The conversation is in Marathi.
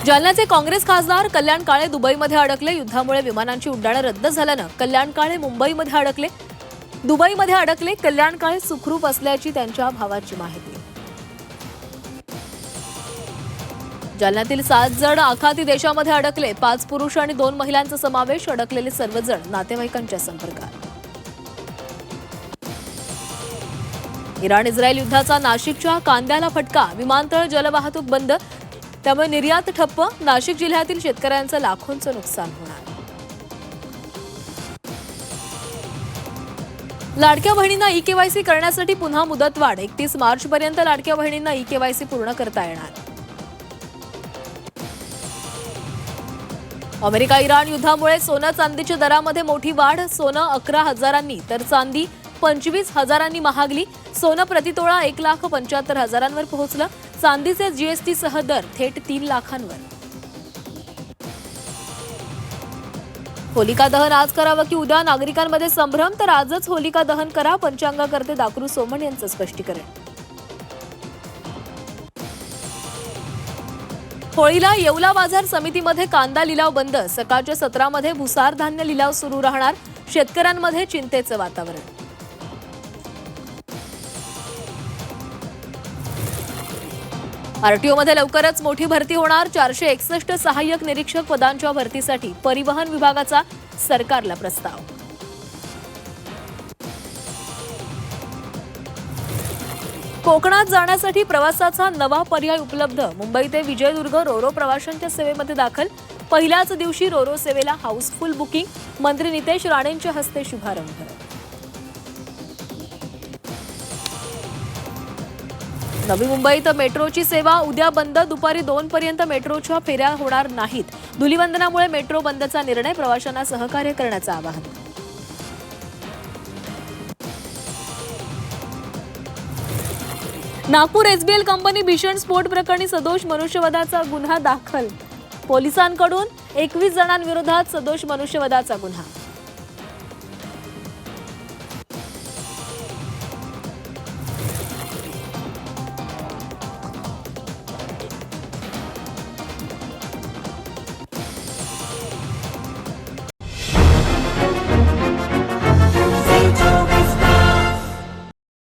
जालन्याचे काँग्रेस खासदार कल्याण काळे दुबईमध्ये अडकले. युद्धामुळे विमानांची उड्डाणं रद्द झाल्यानं कल्याण काळे मुंबईमध्ये अडकले. दुबईमध्ये अडकले. कल्याण काळे सुखरूप असल्याची त्यांच्या भावाची माहिती. जालन्यातील 7 जण आखाती देशामध्ये अडकले. 5 पुरुष आणि 2 महिलांचा समावेश. अडकलेले सर्वजण नातेवाईकांच्या संपर्कात. इराण इस्रायल युद्धाचा नाशिकच्या कांद्याला फटका. विमानतळ जलवाहतूक बंद, त्यामुळे निर्यात ठप्प. नाशिक जिल्ह्यातील शेतकऱ्यांचं लाखोंचं नुकसान होणार. लाडक्या बहिणींना ई-केवायसी करण्यासाठी पुन्हा मुदतवाढ. 31 मार्चपर्यंत लाडक्या बहिणींना ई-केवायसी पूर्ण करता येणार. अमेरिका इराण युद्धामुळे सोनं चांदीच्या दरामध्ये मोठी वाढ. सोनं 11,000 तर चांदी 25,000 महागली. सोनं प्रतितोळा 1,75,000 पोहोचलं. चांदीचे जीएसटी सह दर थेट 3 लाखांवर. होलिका दहन आज करावं की उद्या? नागरिकांमध्ये संभ्रम. तर आजच होलिका दहन करा, पंचांगाकर्ते दाकरू सोमण यांचं स्पष्टीकरण. होळीला येवला बाजार समितीमध्ये कांदा लिलाव बंद. सकाळच्या सत्रामध्ये भुसार धान्य लिलाव सुरू राहणार. शेतकऱ्यांमध्ये चिंतेचं वातावरण. आरटीओमध्ये लवकरच मोठी भरती होणार. 461 सहाय्यक निरीक्षक पदांच्या भरतीसाठी परिवहन विभागाचा सरकारला प्रस्ताव. कोकणात जाण्यासाठी प्रवासाचा नवा पर्याय उपलब्ध. मुंबई ते विजयदुर्ग रोरो प्रवाशांच्या सेवेमध्ये दाखल. पहिल्याच दिवशी रोरो सेवेला हाऊसफुल बुकिंग. मंत्री नितेश राणेंच्या हस्ते शुभारंभ. नवी मुंबईत मेट्रोची सेवा उद्या बंद. दुपारी 2 पर्यंत मेट्रोच्या फेऱ्या होणार नाहीत. धुलीवंदनामुळे मेट्रो बंदचा निर्णय. प्रवाशांना सहकार्य करण्याचं आवाहन. नागपूर एसबीएल कंपनी भीषण स्फोट प्रकरणी सदोष मनुष्यवधाचा गुन्हा दाखल. पोलिसांकडून 21 जणांविरोधात सदोष मनुष्यवधाचा गुन्हा.